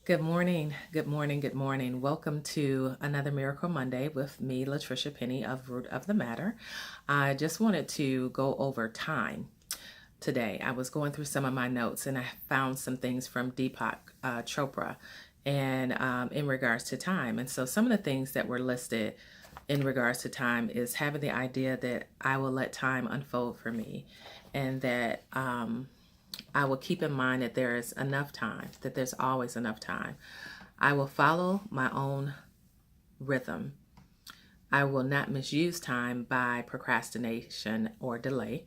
Good morning, good morning, good morning. Welcome to another Miracle Monday with me, Latricia Penny of Root of the Matter. I just wanted to go over time today. I was going through some of my notes and I found some things from Deepak Chopra and in regards to time. And so some of the things that were listed in regards to time is having the idea that I will let time unfold for me and that I will keep in mind that there is enough time, that there's always enough time. I will follow my own rhythm. I will not misuse time by procrastination or delay.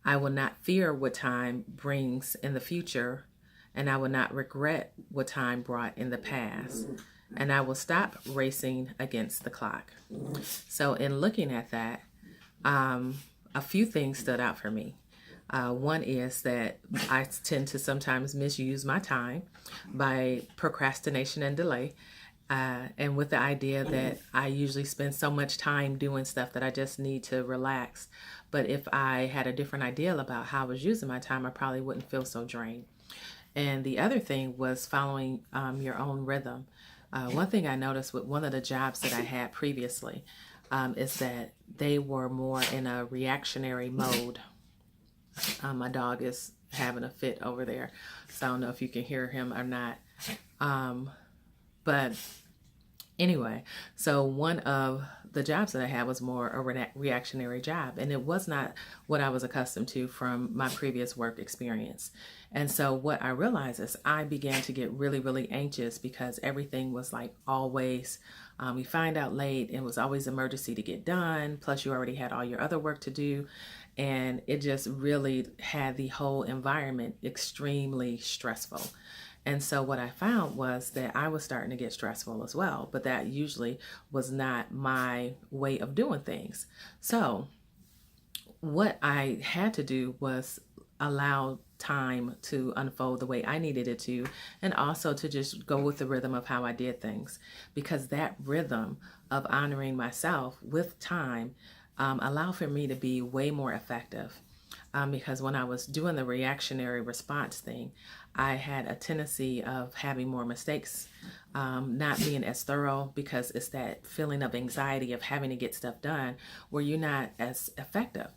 I will not fear what time brings in the future, and I will not regret what time brought in the past. And I will stop racing against the clock. So, in looking at that, a few things stood out for me. One is that I tend to sometimes misuse my time by procrastination and delay. And with the idea that I usually spend so much time doing stuff that I just need to relax. But if I had a different idea about how I was using my time, I probably wouldn't feel so drained. And the other thing was following your own rhythm. One thing I noticed with one of the jobs that I had previously is that they were more in a reactionary mode. My dog is having a fit over there, so I don't know if you can hear him or not. But anyway, so one of the jobs that I had was more a reactionary job, and it was not what I was accustomed to from my previous work experience. And so what I realized is I began to get really, really anxious because everything was like always, we find out late, it was always emergency to get done, plus you already had all your other work to do. And it just really had the whole environment extremely stressful. And so what I found was that I was starting to get stressful as well, but that usually was not my way of doing things. So what I had to do was allow time to unfold the way I needed it to, and also to just go with the rhythm of how I did things, because that rhythm of honoring myself with time allowed for me to be way more effective. Because when I was doing the reactionary response thing, I had a tendency of having more mistakes, not being as thorough, because it's that feeling of anxiety of having to get stuff done where you're not as effective.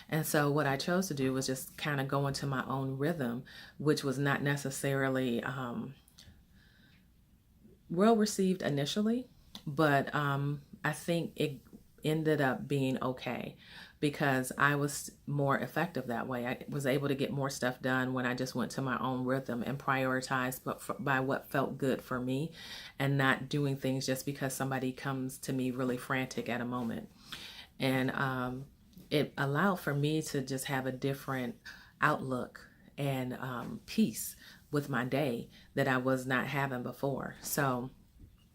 And so what I chose to do was just kind of go into my own rhythm, which was not necessarily well received initially, but I think it ended up being okay because I was more effective that way. I was able to get more stuff done when I just went to my own rhythm and prioritized by what felt good for me, and not doing things just because somebody comes to me really frantic at a moment. And it allowed for me to just have a different outlook and peace with my day that I was not having before. So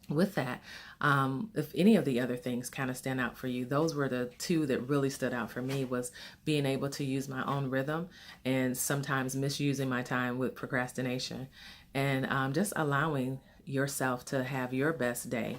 with that, if any of the other things kind of stand out for you, those were the two that really stood out for me, was being able to use my own rhythm and sometimes misusing my time with procrastination, and just allowing yourself to have your best day.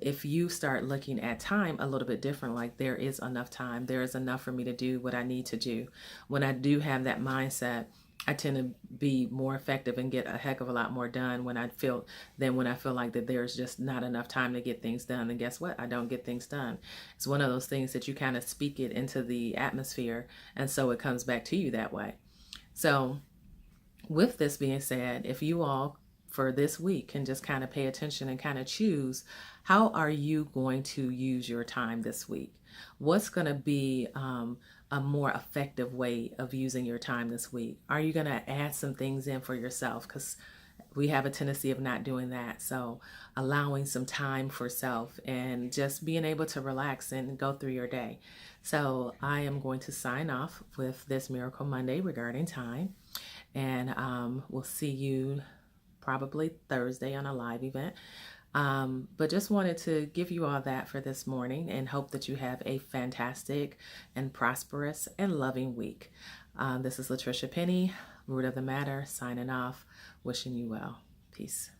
If you start looking at time a little bit different, like there is enough time, there is enough for me to do what I need to do. When I do have that mindset, I tend to be more effective and get a heck of a lot more done when I feel than when I feel like that there's just not enough time to get things done. And guess what? I don't get things done. It's one of those things that you kind of speak it into the atmosphere, and so it comes back to you that way. So with this being said, if you all for this week can just kind of pay attention and kind of choose, how are you going to use your time this week? What's going to be a more effective way of using your time this week? Are you going to add some things in for yourself? Because we have a tendency of not doing that. So allowing some time for self and just being able to relax and go through your day. So I am going to sign off with this Miracle Monday regarding time. And we'll see you probably Thursday on a live event. But just wanted to give you all that for this morning and hope that you have a fantastic and prosperous and loving week. This is Latricia Penny, Root of the Matter, signing off, wishing you well. Peace.